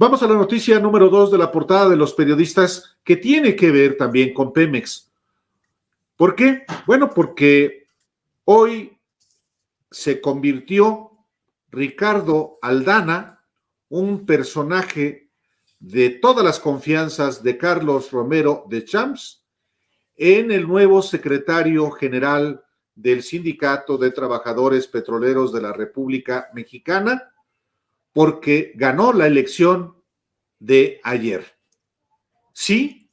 Vamos a la noticia número 2 de la portada de los periodistas, que tiene que ver también con Pemex. ¿Por qué? Bueno, porque hoy se convirtió Ricardo Aldana, un personaje de todas las confianzas de Carlos Romero de Champs, en el nuevo secretario general del Sindicato de Trabajadores Petroleros de la República Mexicana, porque ganó la elección de ayer. Sí,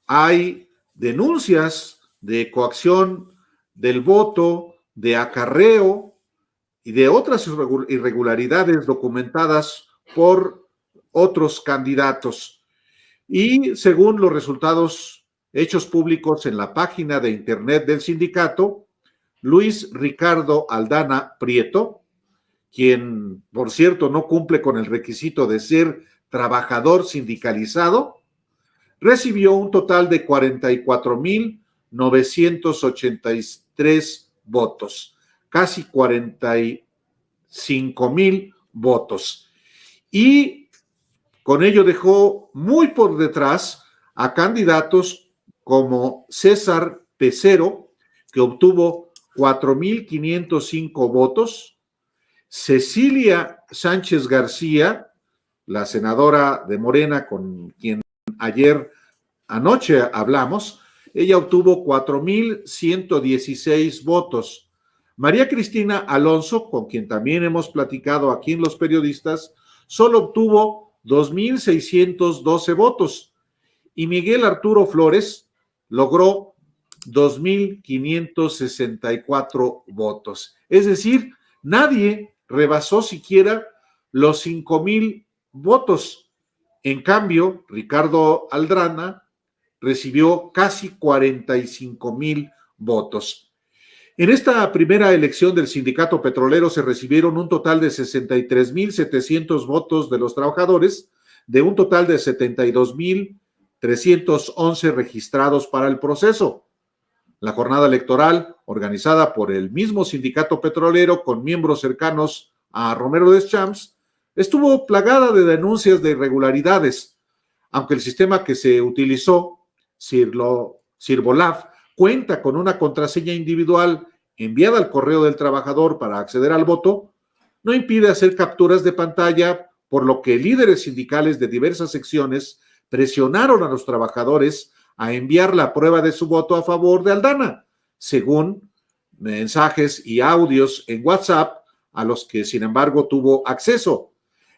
hay denuncias de coacción del voto, de acarreo y de otras irregularidades documentadas por otros candidatos. Y según los resultados hechos públicos en la página de internet del sindicato, Luis Ricardo Aldana Prieto, quien, por cierto, no cumple con el requisito de ser trabajador sindicalizado, recibió un total de 44,983 votos, casi 45,000 votos. Y con ello dejó muy por detrás a candidatos como César Pecero, que obtuvo 4,505 votos, Cecilia Sánchez García, la senadora de Morena con quien anoche hablamos, ella obtuvo 4,116 votos. María Cristina Alonso, con quien también hemos platicado aquí en Los Periodistas, solo obtuvo 2,612 votos. Y Miguel Arturo Flores logró 2,564 votos. Es decir, nadie rebasó siquiera los 5,000 votos. En cambio, Ricardo Aldana recibió casi 45,000 votos. En esta primera elección del sindicato petrolero se recibieron un total de 63,700 votos de los trabajadores, de un total de 72,311 registrados para el proceso. La jornada electoral, organizada por el mismo sindicato petrolero con miembros cercanos a Romero de Champs, estuvo plagada de denuncias de irregularidades, aunque el sistema que se utilizó, Sirvolab, cuenta con una contraseña individual enviada al correo del trabajador para acceder al voto, no impide hacer capturas de pantalla, por lo que líderes sindicales de diversas secciones presionaron a los trabajadores a enviar la prueba de su voto a favor de Aldana, según mensajes y audios en WhatsApp a los que, sin embargo, tuvo acceso.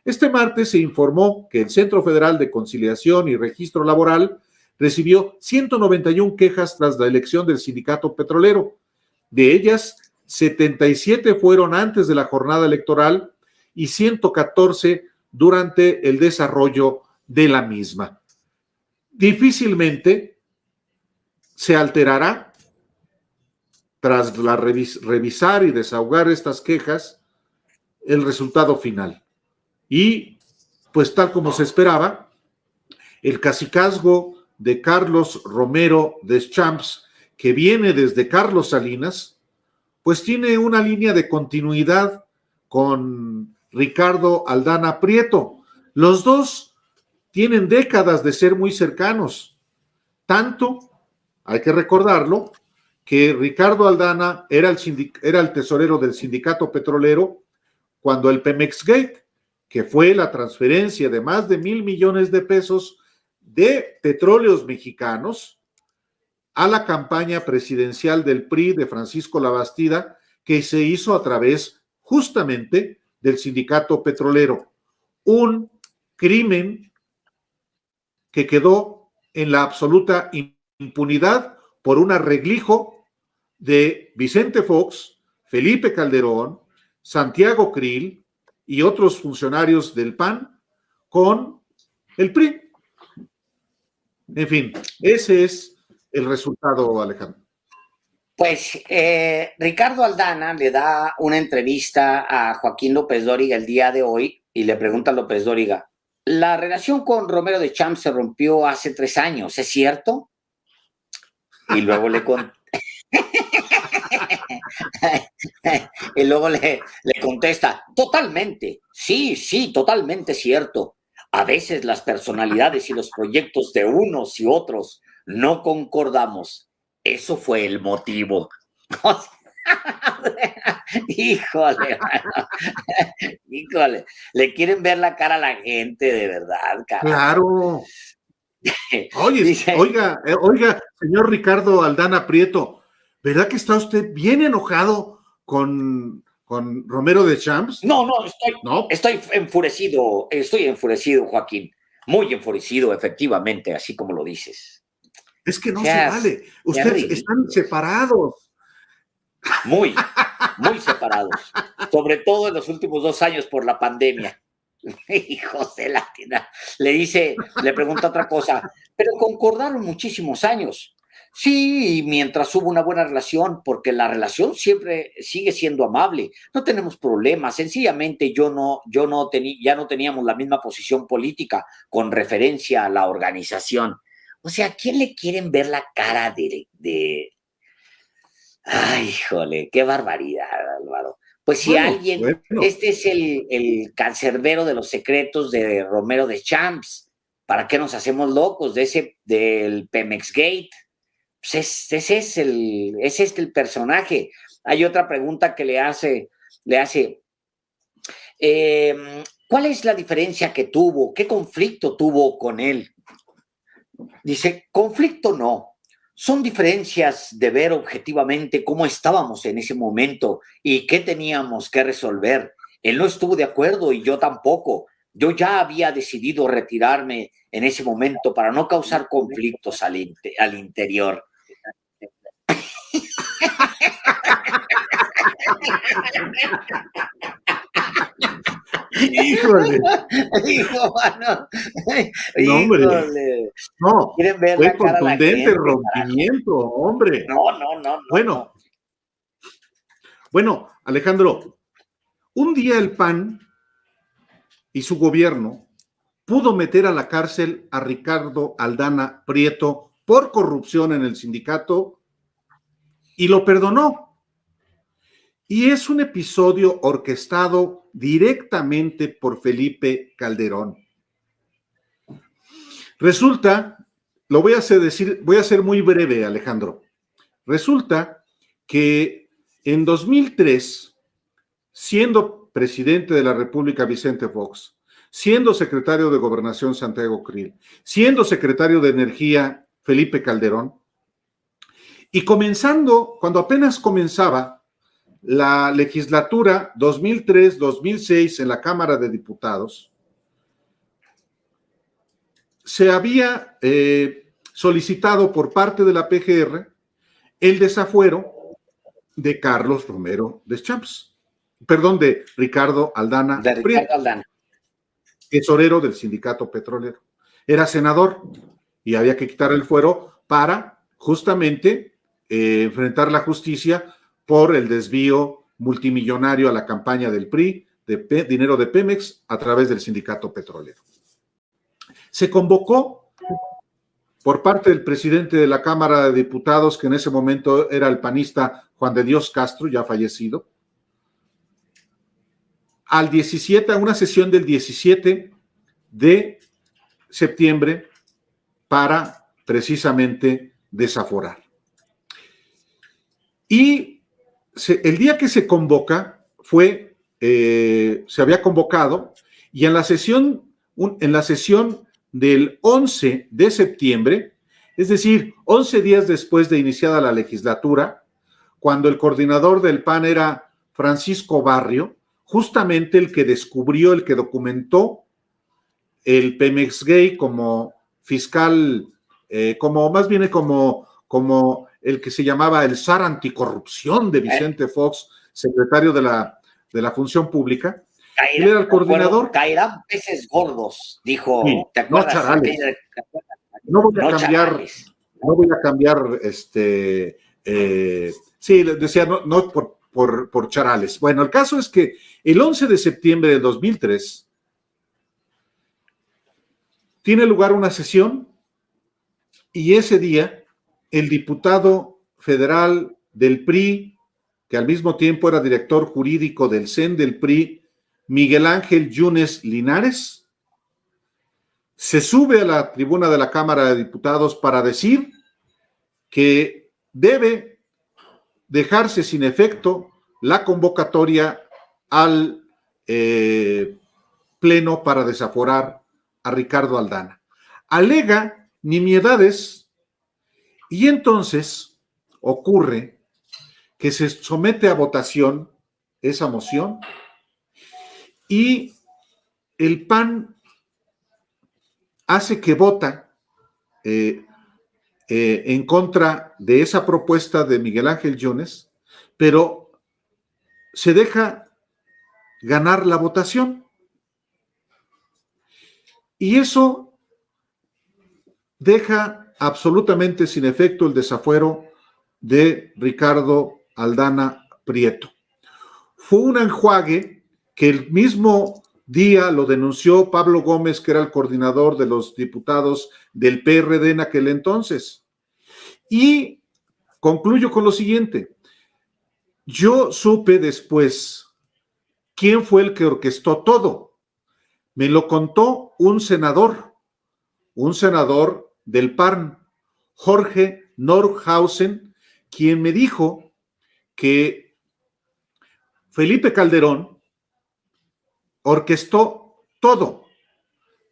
Este martes se informó que el Centro Federal de Conciliación y Registro Laboral recibió 191 quejas tras la elección del sindicato petrolero. De ellas, 77 fueron antes de la jornada electoral y 114 durante el desarrollo de la misma. Difícilmente se alterará, tras revisar y desahogar estas quejas, el resultado final. Y, pues tal como se esperaba, el cacicazgo de Carlos Romero de Champs, que viene desde Carlos Salinas, pues tiene una línea de continuidad con Ricardo Aldana Prieto. Los dos tienen décadas de ser muy cercanos. Tanto, hay que recordarlo, que Ricardo Aldana era el tesorero del sindicato petrolero cuando el Pemex Gate, que fue la transferencia de más de 1,000 millones de pesos de petróleos mexicanos a la campaña presidencial del PRI de Francisco Labastida, que se hizo a través justamente del sindicato petrolero. Un crimen que quedó en la absoluta impunidad por un arreglijo de Vicente Fox, Felipe Calderón, Santiago Krill y otros funcionarios del PAN con el PRI. En fin, ese es el resultado, Alejandro. Pues Ricardo Aldana le da una entrevista a Joaquín López Dóriga el día de hoy y le pregunta a López Dóriga: la relación con Romero de Champs se rompió hace 3 años, ¿es cierto? Y luego le contesta: totalmente, sí, totalmente cierto. A veces las personalidades y los proyectos de unos y otros no concordamos. Eso fue el motivo. Híjole, mano. Híjole, le quieren ver la cara a la gente, de verdad, cara. Claro. Oye, Dice, oiga, señor Ricardo Aldana Prieto, ¿verdad que está usted bien enojado con Romero de Champs? no, No, estoy enfurecido, Joaquín. Muy enfurecido, efectivamente, así como lo dices. es que no se Seas, vale. seas Ustedes están ridículo. separados. Muy, muy separados. Sobre todo en los últimos 2 años por la pandemia. Hijos de la tina. Le pregunta otra cosa, pero concordaron muchísimos años. Sí, mientras hubo una buena relación, porque la relación siempre sigue siendo amable. No tenemos problemas. Sencillamente ya no teníamos la misma posición política con referencia a la organización. O sea, ¿a quién le quieren ver la cara de... Ay, híjole, qué barbaridad, Álvaro. Pues si Bueno, alguien, bueno. este es el cancerbero de los secretos de Romero de Champs. ¿Para qué nos hacemos locos del Pemex Gate? Pues es este el personaje. Hay otra pregunta que le hace, ¿cuál es la diferencia que tuvo? ¿Qué conflicto tuvo con él? Dice, conflicto no. Son diferencias de ver objetivamente cómo estábamos en ese momento y qué teníamos que resolver. Él no estuvo de acuerdo y yo tampoco. Yo ya había decidido retirarme en ese momento para no causar conflictos al interior. Híjole. Hijo, mano. No, hombre. Híjole. No, Quieren ver fue la cara a la contundente gente, carajo. rompimiento, hombre. No. Bueno, Alejandro, un día el PAN y su gobierno pudo meter a la cárcel a Ricardo Aldana Prieto por corrupción en el sindicato y lo perdonó. Y es un episodio orquestado directamente por Felipe Calderón. Resulta, voy a ser muy breve, Alejandro. Resulta que en 2003, siendo presidente de la República Vicente Fox, siendo secretario de Gobernación Santiago Krill, siendo secretario de Energía Felipe Calderón, y cuando apenas comenzaba la legislatura 2003-2006 en la Cámara de Diputados, se había solicitado por parte de la PGR el desafuero de Carlos Romero de Champs, de Ricardo Aldana De Ricardo Prieto, Aldana. tesorero del sindicato petrolero. Era senador y había que quitar el fuero para justamente enfrentar la justicia por el desvío multimillonario a la campaña del PRI de dinero de Pemex a través del sindicato petrolero. Se convocó por parte del presidente de la Cámara de Diputados, que en ese momento era el panista Juan de Dios Castro, ya fallecido, a una sesión del 17 de septiembre para precisamente desaforar. Y el día que se convoca se había convocado y en la sesión del 11 de septiembre, es decir, 11 días después de iniciada la legislatura, cuando el coordinador del PAN era Francisco Barrio, justamente el que descubrió, el que documentó el Pemex Gay como fiscal, como el que se llamaba el zar anticorrupción de Vicente Fox, secretario de la Función Pública. Él era el coordinador. Caerán peces gordos, dijo. Sí, ¿Te acuerdas? No charales. No voy a cambiar, sí, decía, no por charales. Bueno, el caso es que el 11 de septiembre de 2003 tiene lugar una sesión y ese día el diputado federal del PRI, que al mismo tiempo era director jurídico del CEN del PRI, Miguel Ángel Yunes Linares, se sube a la tribuna de la Cámara de Diputados para decir que debe dejarse sin efecto la convocatoria al pleno para desaforar a Ricardo Aldana. Alega nimiedades y entonces ocurre que se somete a votación esa moción y el PAN hace que vota en contra de esa propuesta de Miguel Ángel Yunes, pero se deja ganar la votación. Y eso deja absolutamente sin efecto el desafuero de Ricardo Aldana Prieto. Fue un enjuague que el mismo día lo denunció Pablo Gómez, que era el coordinador de los diputados del PRD en aquel entonces. Y concluyo con lo siguiente. Yo supe después quién fue el que orquestó todo. Me lo contó un senador del PAN, Jorge Nordhausen, quien me dijo que Felipe Calderón orquestó todo.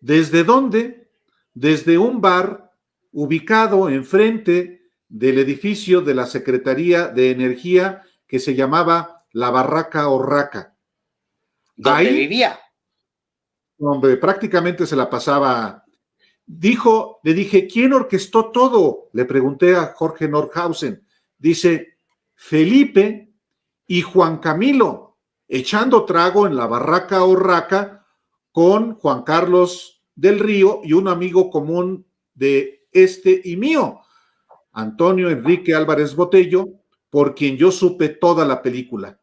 ¿Desde dónde? Desde un bar ubicado enfrente del edificio de la Secretaría de Energía que se llamaba La Barraca Orraca. ¿Dónde vivía? Hombre, prácticamente se la pasaba. Le dije, ¿quién orquestó todo? Le pregunté a Jorge Nordhausen. Dice, Felipe y Juan Camilo, echando trago en la Barraca Orraca con Juan Carlos del Río y un amigo común de este y mío, Antonio Enrique Álvarez Botello, por quien yo supe toda la película.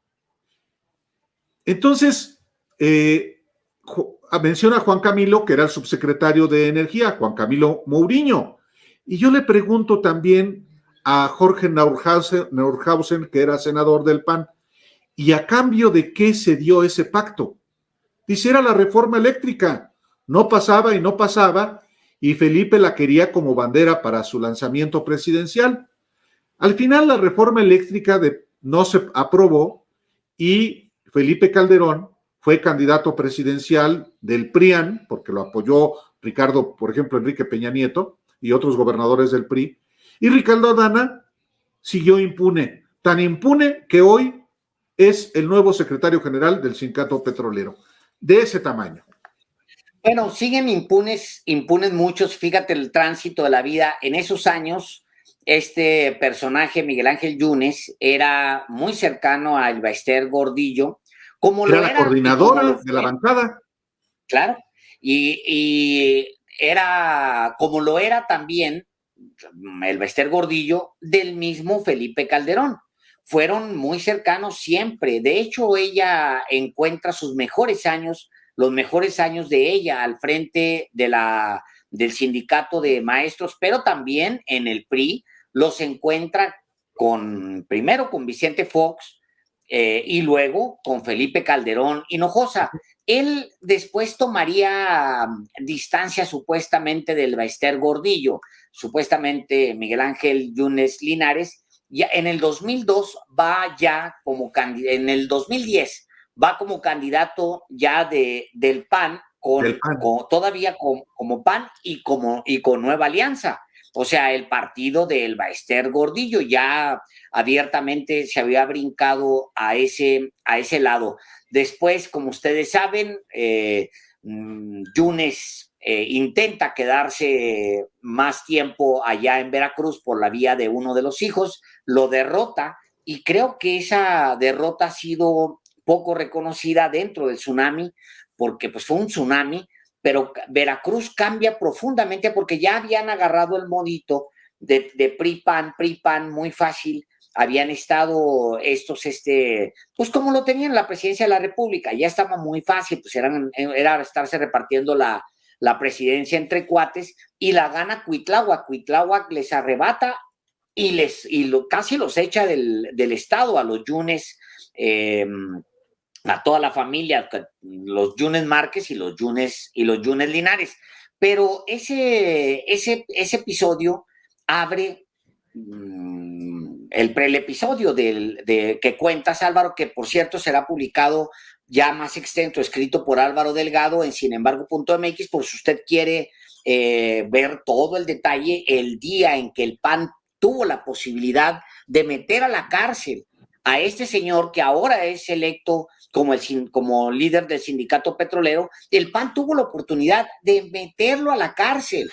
Entonces, menciona a Juan Camilo, que era el subsecretario de Energía, Juan Camilo Mourinho. Y yo le pregunto también a Jorge Nordhausen, que era senador del PAN, ¿y a cambio de qué se dio ese pacto? Dice, era la reforma eléctrica. No pasaba y no pasaba, y Felipe la quería como bandera para su lanzamiento presidencial. Al final, la reforma eléctrica no se aprobó y Felipe Calderón fue candidato presidencial del PRIAN, porque lo apoyó Ricardo, por ejemplo, Enrique Peña Nieto y otros gobernadores del PRI, y Ricardo Aldana siguió impune, tan impune que hoy es el nuevo secretario general del Sindicato Petrolero, de ese tamaño. Bueno, siguen impunes muchos, fíjate el tránsito de la vida. En esos años, este personaje, Miguel Ángel Yunes, era muy cercano a Elbaester Gordillo, como era la coordinadora de la bancada. Claro, y era como lo era también Elbaester Gordillo del mismo Felipe Calderón. Fueron muy cercanos siempre. De hecho, ella encuentra sus mejores años, los mejores años de ella al frente del sindicato de maestros, pero también en el PRI los encuentra primero con Vicente Fox y luego con Felipe Calderón Hinojosa. Él después tomaría distancia supuestamente del Elbaester Gordillo, supuestamente Miguel Ángel Yunes Linares. Ya en el 2002 va ya como candidato, en el 2010 va como candidato ya del PAN, todavía como PAN y con Nueva Alianza. O sea, el partido de Elbaester Gordillo ya abiertamente se había brincado a ese lado. Después, como ustedes saben, Yunes intenta quedarse más tiempo allá en Veracruz por la vía de uno de los hijos, lo derrota y creo que esa derrota ha sido poco reconocida dentro del tsunami, porque pues fue un tsunami, pero Veracruz cambia profundamente porque ya habían agarrado el modito de PRI-PAN muy fácil. Habían estado pues como lo tenían en la presidencia de la República, ya estaba muy fácil, pues era estarse repartiendo la presidencia entre cuates y la gana Cuitláhuac. Cuitláhuac les arrebata y casi los echa del estado a los Yunes, a toda la familia, los Yunes Márquez y los Yunes Linares. Pero ese episodio abre el episodio que cuentas, Álvaro, que por cierto será publicado ya más extenso, escrito por Álvaro Delgado en sinembargo.mx, por si usted quiere ver todo el detalle, el día en que el PAN tuvo la posibilidad de meter a la cárcel a este señor que ahora es electo como líder del sindicato petrolero. El PAN tuvo la oportunidad de meterlo a la cárcel.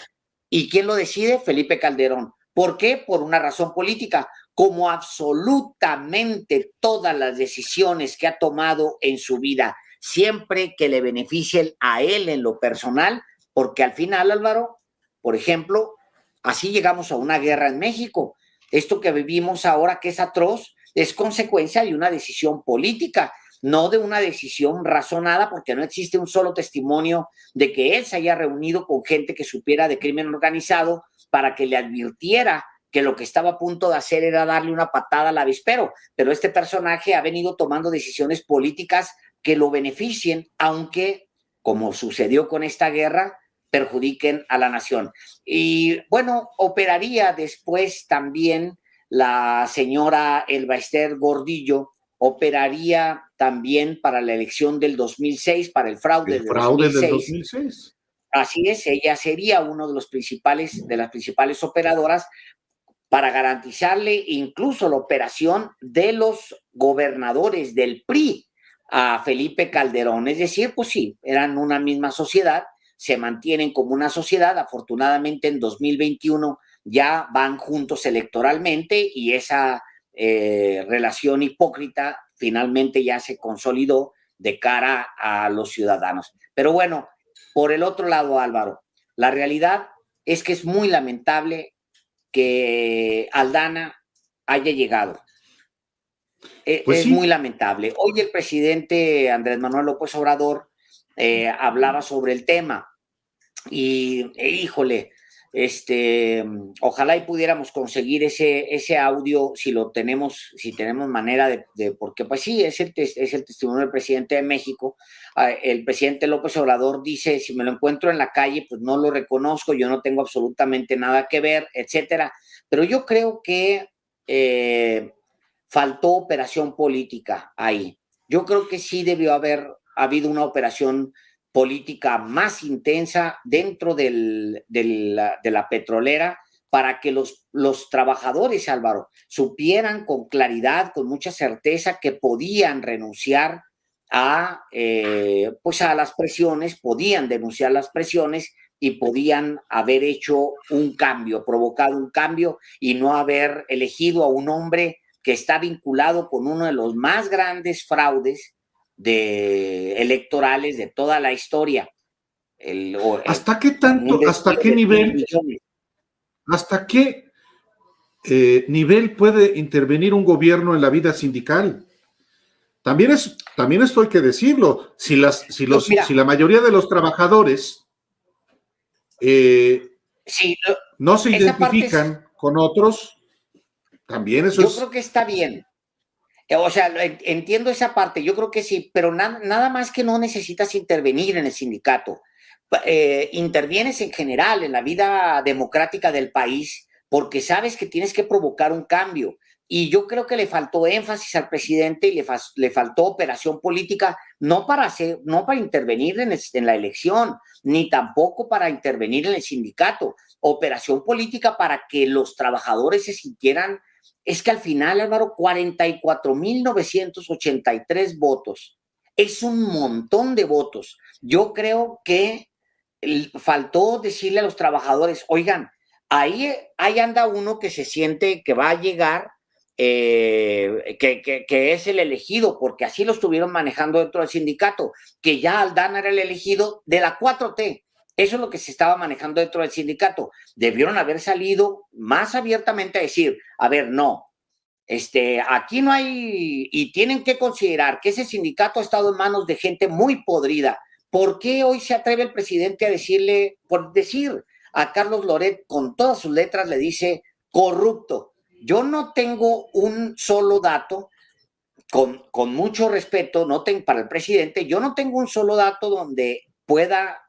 ¿Y quién lo decide? Felipe Calderón. ¿Por qué? Por una razón política. Como absolutamente todas las decisiones que ha tomado en su vida, siempre que le beneficien a él en lo personal, porque al final, Álvaro, por ejemplo, así llegamos a una guerra en México. Esto que vivimos ahora, que es atroz, es consecuencia de una decisión política, no de una decisión razonada, porque no existe un solo testimonio de que él se haya reunido con gente que supiera de crimen organizado para que le advirtiera que lo que estaba a punto de hacer era darle una patada al avispero. Pero este personaje ha venido tomando decisiones políticas que lo beneficien, aunque, como sucedió con esta guerra, perjudiquen a la nación. Y bueno, operaría después también la señora Elba Ester Gordillo, operaría también para la elección del 2006, para el fraude, del 2006. Así es, ella sería uno de las principales operadoras para garantizarle incluso la operación de los gobernadores del PRI a Felipe Calderón. Es decir, pues sí, eran una misma sociedad, se mantienen como una sociedad. Afortunadamente en 2021 ya van juntos electoralmente y esa relación hipócrita finalmente ya se consolidó de cara a los ciudadanos. Pero bueno, por el otro lado, Álvaro, la realidad es que es muy lamentable que Aldana haya llegado. Pues es sí. muy lamentable. Hoy el presidente Andrés Manuel López Obrador hablaba sobre el tema y híjole, ojalá y pudiéramos conseguir ese audio si tenemos manera porque pues sí, es el testimonio del presidente de México. El presidente López Obrador dice, si me lo encuentro en la calle, pues no lo reconozco, yo no tengo absolutamente nada que ver, etcétera. Pero yo creo que faltó operación política ahí. Yo creo que sí debió haber habido una operación política más intensa dentro de la petrolera para que los trabajadores, Álvaro, supieran con claridad, con mucha certeza que podían renunciar pues a las presiones, podían denunciar las presiones y podían haber hecho un cambio, provocado un cambio y no haber elegido a un hombre que está vinculado con uno de los más grandes fraudes electorales de toda la historia. ¿Hasta qué tanto, hasta qué nivel, hasta qué nivel puede intervenir un gobierno en la vida sindical? También esto hay que decirlo. Si la mayoría de los trabajadores no se identifican con otros, también eso yo creo que está bien. O sea, entiendo esa parte, yo creo que sí, pero nada más que no necesitas intervenir en el sindicato. Intervienes en general en la vida democrática del país porque sabes que tienes que provocar un cambio. Y yo creo que le faltó énfasis al presidente y le faltó operación política, no para intervenir en la elección, ni tampoco para intervenir en el sindicato. Operación política para que los trabajadores se sintieran. Es que al final, Álvaro, 44,983 votos. Es un montón de votos. Yo creo que faltó decirle a los trabajadores, oigan, ahí anda uno que se siente que va a llegar, que es el elegido, porque así lo estuvieron manejando dentro del sindicato, que ya Aldana era el elegido de la 4T. Eso es lo que se estaba manejando dentro del sindicato. Debieron haber salido más abiertamente a decir, a ver, no, aquí no hay, y tienen que considerar que ese sindicato ha estado en manos de gente muy podrida. ¿Por qué hoy se atreve el presidente a decir a Carlos Loret, con todas sus letras, le dice corrupto? Yo no tengo un solo dato, con mucho respeto, para el presidente, yo no tengo un solo dato donde pueda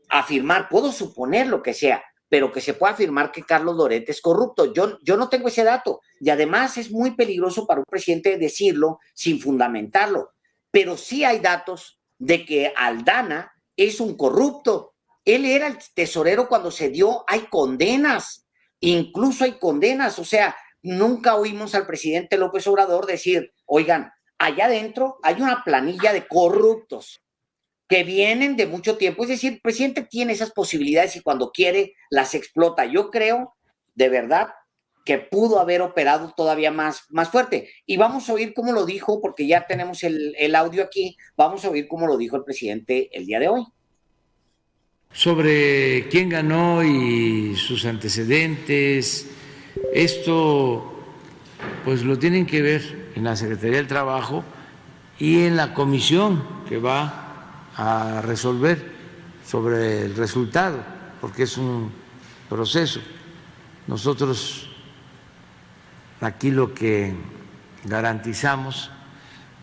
afirmar, puedo suponer lo que sea, pero que se pueda afirmar que Carlos Loret es corrupto. Yo no tengo ese dato y además es muy peligroso para un presidente decirlo sin fundamentarlo, pero sí hay datos de que Aldana es un corrupto. Él era el tesorero cuando se dio, hay condenas, incluso hay condenas, o sea, nunca oímos al presidente López Obrador decir, oigan, allá adentro hay una planilla de corruptos que vienen de mucho tiempo. Es decir, el presidente tiene esas posibilidades y cuando quiere las explota. Yo creo, de verdad, que pudo haber operado todavía más fuerte. Y vamos a oír cómo lo dijo, porque ya tenemos el audio aquí, vamos a oír cómo lo dijo el presidente el día de hoy. Sobre quién ganó y sus antecedentes, esto pues lo tienen que ver en la Secretaría del Trabajo y en la comisión que va a resolver sobre el resultado, porque es un proceso. Nosotros aquí lo que garantizamos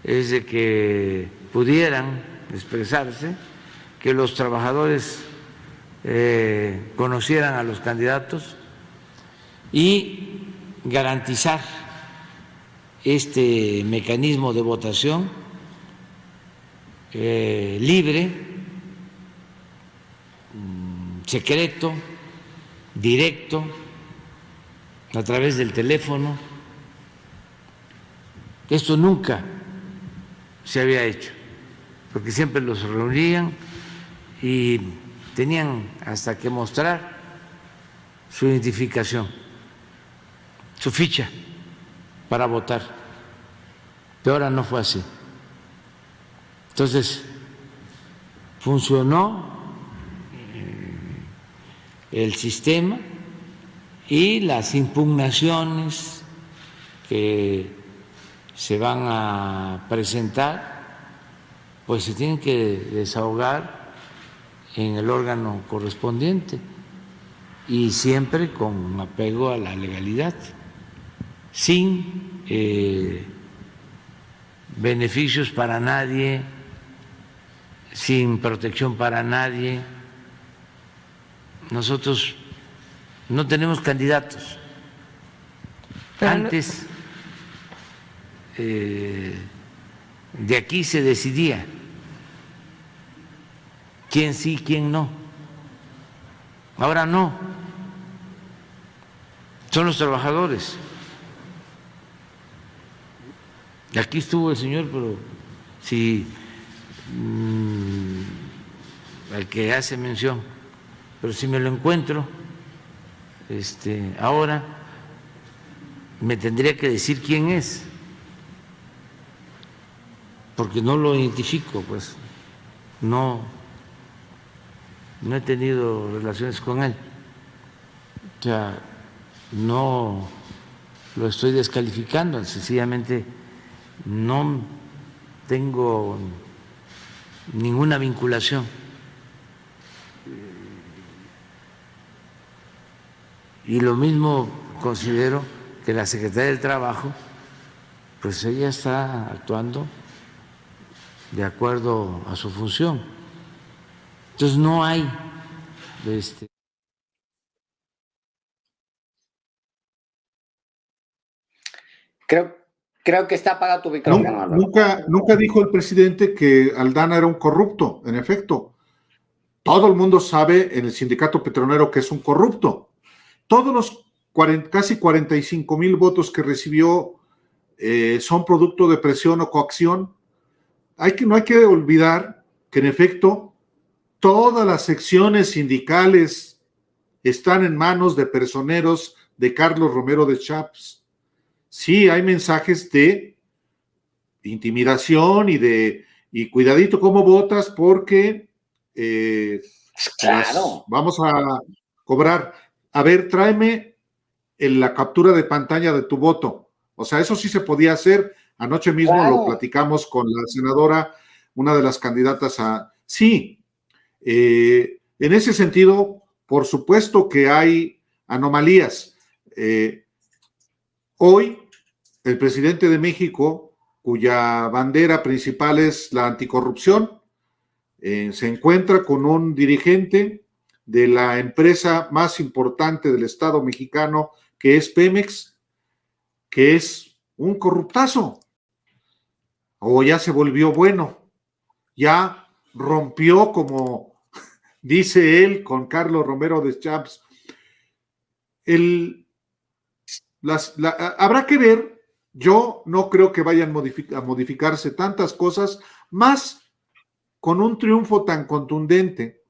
es de que pudieran expresarse, que los trabajadores conocieran a los candidatos y garantizar este mecanismo de votación libre, secreto, directo, a través del teléfono. Esto nunca se había hecho, porque siempre los reunían y tenían hasta que mostrar su identificación, su ficha para votar, pero ahora no fue así. Entonces, funcionó el sistema y las impugnaciones que se van a presentar, pues se tienen que desahogar en el órgano correspondiente y siempre con apego a la legalidad, sin beneficios para nadie, sin protección para nadie. Nosotros no tenemos candidatos. Antes de aquí se decidía quién sí, quién no. Ahora no. Son los trabajadores. Aquí estuvo el señor, pero si al que hace mención, pero si me lo encuentro ahora, me tendría que decir quién es, porque no lo identifico, pues no he tenido relaciones con él, o sea, no lo estoy descalificando, sencillamente no tengo ninguna vinculación. Y lo mismo considero que la Secretaría del Trabajo, pues ella está actuando de acuerdo a su función. Entonces no hay Creo que está apagado tu micrófono. Nunca dijo el presidente que Aldana era un corrupto, en efecto. Todo el mundo sabe en el sindicato petrolero que es un corrupto. Todos los casi 45,000 votos que recibió son producto de presión o coacción. No hay que olvidar que en efecto todas las secciones sindicales están en manos de personeros de Carlos Romero de Champs. Sí, hay mensajes de intimidación y cuidadito cómo votas porque claro. Vamos a cobrar. A ver, tráeme la captura de pantalla de tu voto. O sea, eso sí se podía hacer. Anoche mismo lo platicamos con la senadora, una de las candidatas a... Sí, en ese sentido, por supuesto que hay anomalías. Hoy, el presidente de México, cuya bandera principal es la anticorrupción, se encuentra con un dirigente de la empresa más importante del Estado mexicano, que es Pemex, que es un corruptazo, o ya se volvió bueno, ya rompió, como dice él, con Carlos Romero de Champs. Habrá que ver. Yo no creo que vayan a modificarse tantas cosas, más con un triunfo tan contundente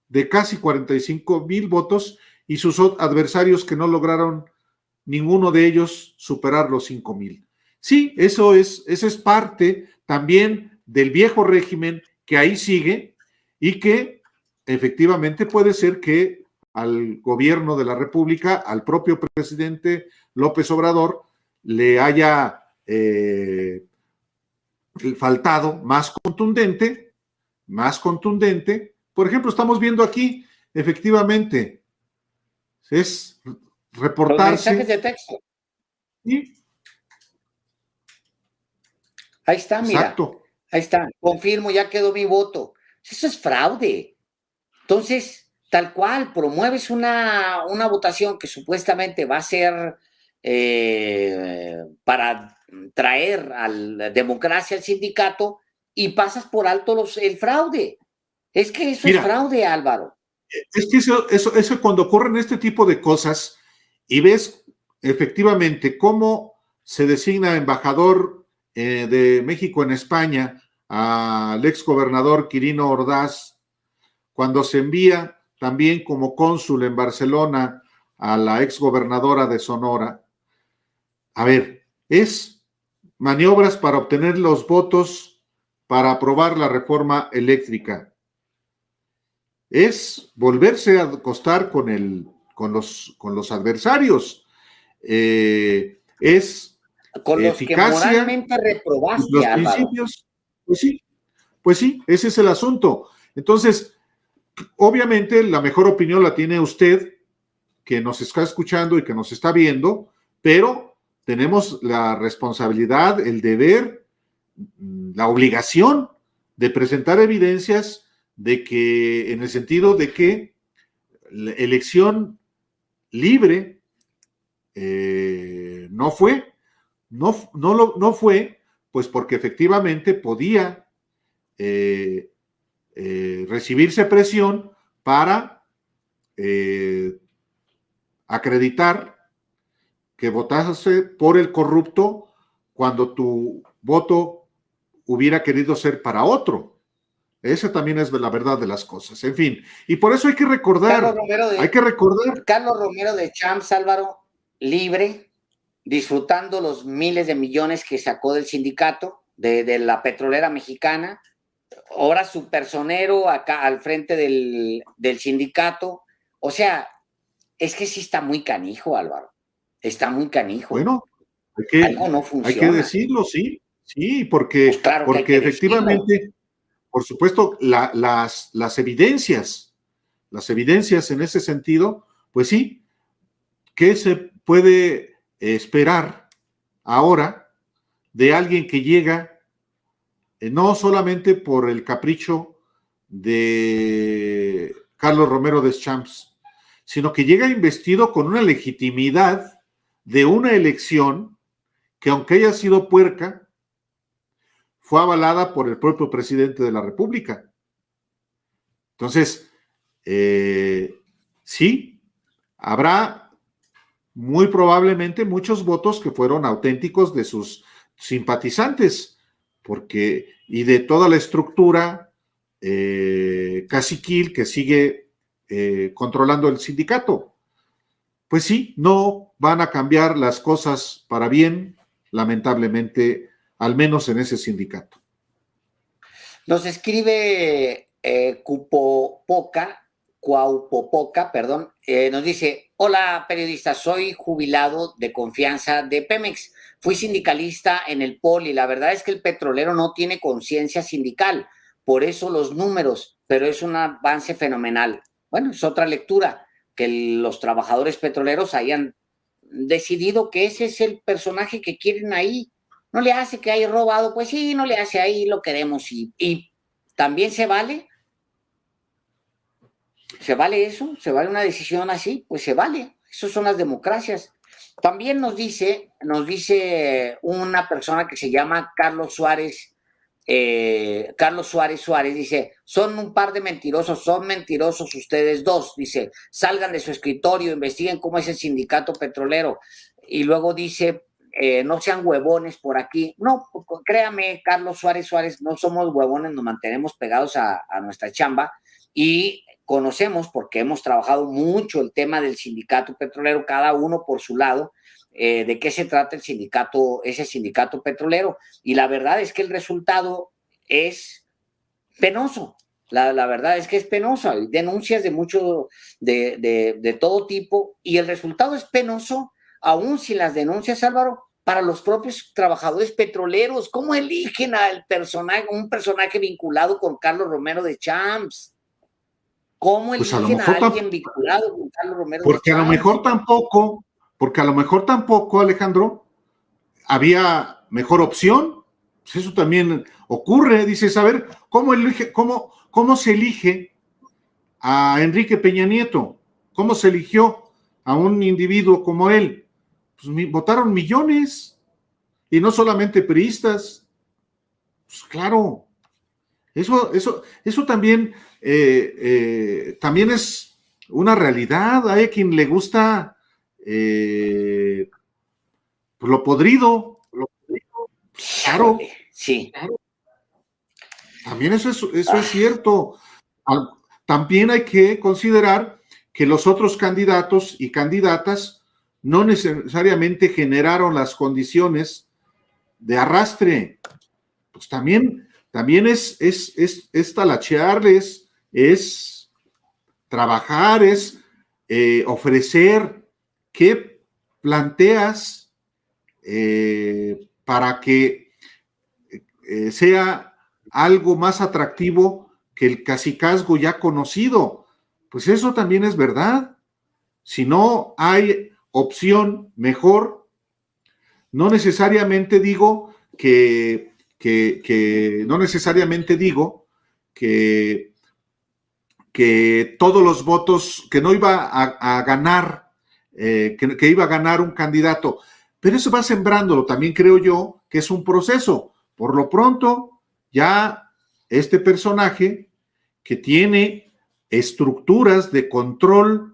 de casi 45,000 votos y sus adversarios que no lograron ninguno de ellos superar los 5,000. Sí, eso es parte también del viejo régimen que ahí sigue y que efectivamente puede ser que al gobierno de la República, al propio presidente López Obrador, le haya faltado más contundente. Por ejemplo, estamos viendo aquí, efectivamente, es reportarse. Los mensajes de texto. ¿Sí? Ahí está, mira. Exacto. Ahí está. Confirmo, ya quedó mi voto. Eso es fraude. Entonces, tal cual, promueves una votación que supuestamente va a ser para traer a la democracia al sindicato y pasas por alto el fraude. Es que eso es fraude, Álvaro. Es que eso cuando ocurren este tipo de cosas y ves efectivamente cómo se designa embajador de México en España al exgobernador Quirino Ordaz, cuando se envía también como cónsul en Barcelona a la exgobernadora de Sonora. A ver, es maniobras para obtener los votos para aprobar la reforma eléctrica. Es volverse a acostar con los adversarios. Es con los eficacia, que moralmente reprobaste, los principios. Pues sí, ese es el asunto. Entonces, obviamente la mejor opinión la tiene usted, que nos está escuchando y que nos está viendo, pero tenemos la responsabilidad, el deber, la obligación de presentar evidencias de que, en el sentido de que la elección libre no fue, pues porque efectivamente podía recibirse presión para acreditar que votase por el corrupto cuando tu voto hubiera querido ser para otro. Esa también es la verdad de las cosas. En fin, y por eso hay que recordar. Carlos Romero de Champs, Álvaro, libre, disfrutando los miles de millones que sacó del sindicato, de la petrolera mexicana, ahora su personero acá al frente del sindicato. O sea, es que sí está muy canijo, Álvaro. Está muy canijo. Bueno, algo no funciona. Hay que decirlo, sí, porque, pues claro porque efectivamente, decirlo. Por supuesto, las evidencias en ese sentido, pues sí, ¿qué se puede esperar ahora de alguien que llega no solamente por el capricho de Carlos Romero de Champs, sino que llega investido con una legitimidad de una elección que, aunque haya sido puerca, fue avalada por el propio presidente de la República? Entonces, sí, habrá muy probablemente muchos votos que fueron auténticos de sus simpatizantes, y de toda la estructura caciquil que sigue controlando el sindicato. Pues sí, no van a cambiar las cosas para bien, lamentablemente, al menos en ese sindicato. Nos escribe Cuaupopoca, perdón, nos dice: hola periodista, soy jubilado de confianza de Pemex, fui sindicalista en el POL y la verdad es que el petrolero no tiene conciencia sindical, por eso los números, pero es un avance fenomenal. Bueno, es otra lectura, que los trabajadores petroleros hayan decidido que ese es el personaje que quieren ahí. No le hace que haya robado, pues sí, no le hace, ahí lo queremos y ¿También se vale? ¿Se vale eso? ¿Se vale una decisión así? Pues se vale. Esas son las democracias. También nos dice una persona que se llama Carlos Suárez Suárez, dice, son un par de mentirosos, son mentirosos ustedes dos, dice, salgan de su escritorio, investiguen cómo es el sindicato petrolero, y luego dice, no sean huevones por aquí. No, créame, Carlos Suárez, no somos huevones, nos mantenemos pegados a nuestra chamba, y conocemos, porque hemos trabajado mucho el tema del sindicato petrolero, cada uno por su lado, de qué se trata ese sindicato petrolero, y la verdad es que el resultado es penoso. La verdad es que es penoso. Hay denuncias de todo tipo, y el resultado es penoso, aún sin las denuncias, Álvaro, para los propios trabajadores petroleros. ¿Cómo eligen un personaje vinculado con Carlos Romero de Champs? ¿Cómo eligen a alguien vinculado con Carlos Romero de Champs? Porque a lo mejor tampoco, Alejandro, había mejor opción. Pues eso también ocurre. Dices, a ver, ¿cómo se elige a Enrique Peña Nieto? ¿Cómo se eligió a un individuo como él? Pues votaron millones, y no solamente priistas. Pues claro, eso también, también es una realidad. Hay a quien le gusta lo podrido. Claro. Sí. También eso es cierto. También hay que considerar que los otros candidatos y candidatas no necesariamente generaron las condiciones de arrastre. Pues también es talachearles, es trabajar, es ofrecer qué planteas para que sea algo más atractivo que el cacicazgo ya conocido. Pues eso también es verdad. Si no hay opción mejor, no necesariamente digo que todos los votos, que no iba a ganar, que iba a ganar un candidato, pero eso va sembrándolo. También creo yo que es un proceso. Por lo pronto, ya este personaje que tiene estructuras de control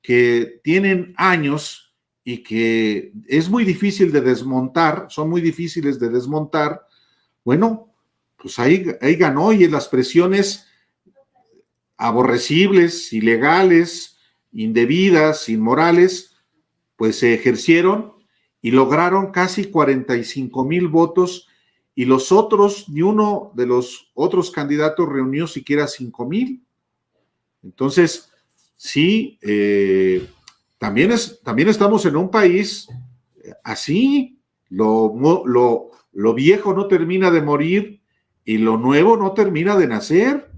que tienen años y que es muy difícil de desmontar, son muy difíciles de desmontar, bueno, pues ahí ganó, y en las presiones aborrecibles, ilegales, indebidas, inmorales, pues se ejercieron y lograron casi 45,000 votos, y los otros, ni uno de los otros candidatos reunió siquiera 5,000. Entonces, sí, también estamos en un país así. Lo viejo no termina de morir y lo nuevo no termina de nacer.